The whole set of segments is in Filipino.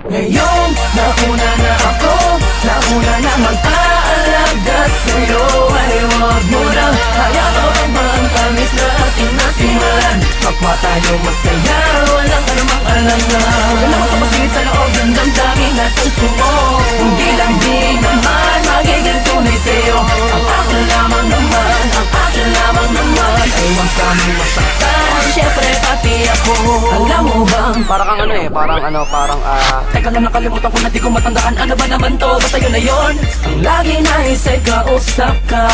Ngayong nauna na ako, nauna na mag-aalaga sa'yo. Ay huwag mo na hayaan pa ang tamis na ating nasimulan. Kapwa tayo masaya, walang anumang alangan. Wala kang masingit sa loob ng damdamin at puso mo. Hindi lang di naman magiging tunay sa'yo. Ang akin lamang naman, ang akin lamang naman. Ay huwag kami masaktan, syempre pati ako. Alam mo bang, Parang parang teka lang, nakalimutan ko na di ko matandaan. Ano ba naman to? Basta yun na yun. Ang lagi naisay kausap ka.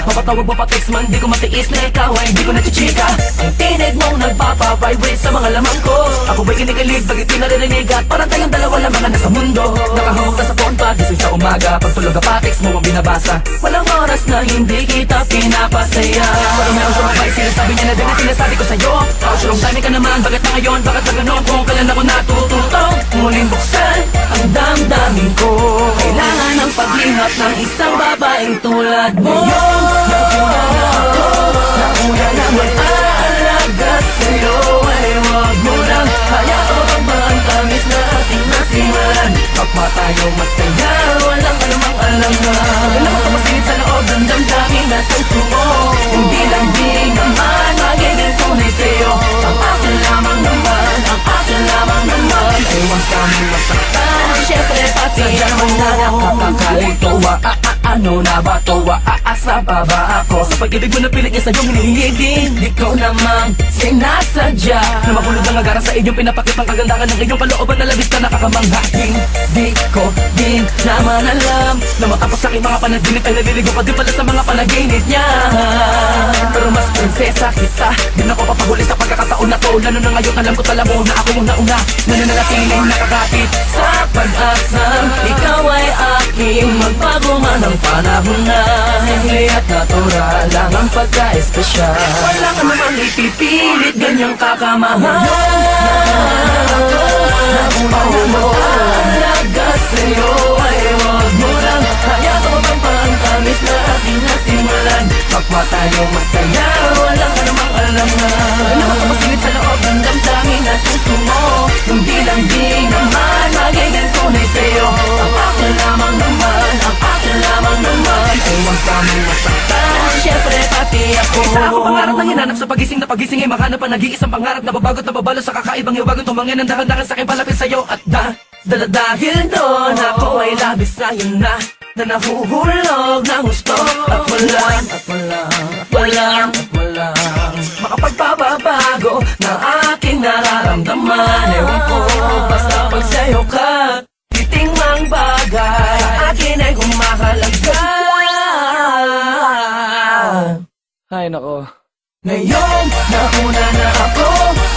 Mapatawag mo pa text man, di ko matiis na ikaw ay di ko nachichika. Ang tinig mong nagpapa-vibrate sa mga lamang ko. Ako ba'y kinikilig, bakit di naririnig? At parang tayong dalawa lang mga nasa mundo. Nakahawag ka sa phone pa, gising sa umaga. Pagtulog ka pa, text mo ang binabasa. Walang oras na hindi kita pinapasaya. Parang meron sa mga sinasabi niya na din ang sinasabi ko sa'yo. Ako sure time ka naman, bakit na ngayon? Bakit na ganon? Kung kailan ako natututo muling buksan ang damdamin ko. Kailangan ng paglingat ng isang babaeng tulad mo. Nauna na ako, nauna na mag-aalaga sa'yo. Ay huwag mo nang hayaan pa ang tamis na ating nasimulan. Kapwa tayo masaya, walang anumang alangan. Wala kang masingit sa loob ng damdamin at puso mo. Hindi lang di naman magiging tunay sa'yo. Ang akin lamang naman, ang akin lamang naman. Ay huwag kami masaktan, syempre pati ako. Nakakakalituwa, ano na ba to? Aasa pa ba ako? Sa pag-ibig mo na pilit niya sa iyong hinihigin. Di ko naman sinasadya na mahulog ang agara sa inyong pinapakit ang kagandahan ng iyong kalooban na labis na nakakamangha. Di ko din naman alam na matapos sa aking mga panaginip ay naliligo pa din pala sa mga panaginip niya. Pero mas prinsesa kita, din ako papahuli sa pagkakataon na to. Lalo na ngayon alam ko tala mo na ako yung nauna, nananatiling nakakapit sa pag-asang ikaw ay aking magpaguman ng panahon na simple at natural lang ang pagka-espesyal. Wala ka namang ipipilit, ganyang kakamahal. Nauna mo alaga sa'yo. Ay huwag mo lang hayaan pa ang tamis na ating nasimulan. Kapwa tayo masaya, walang anumang alangan. Wala kang masingit sa loob ng damdamin at puso mo. Hindi lang di naman magiging tunay sa'yo. Ang akin lamang naman, ang akin lamang naman. Ay huwag kami masaktan, syempre pati ako. Isa ako pangarap na hinanap sa pagising na pagising ay makahanap pa nag-iisang pangarap na babagot na babalo sa kakaibang hiwagang tumangin ang dahan-dahan sa aking palapit sa'yo. At dahil doon ako ay labis sa'yo na nahuhulog ng gusto. At walang makapagpapabago ng aking nararamdaman. Ewan ko, basta pag sa'yo ka titing mang bagay sa akin ay humahalaga. ay nako. Ngayon, nauna na ako,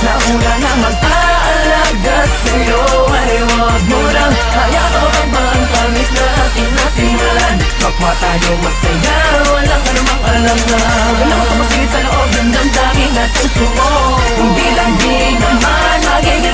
nauna na mag-aalaga sa'yo. Ay huwag mo lang hayaan pa ang tamis na ating nasimulan. Kapwa tayo masaya, walang anumang alangan. Wala kang masingit sa loob ng damdamin at puso mo. Hindi lang di naman magiging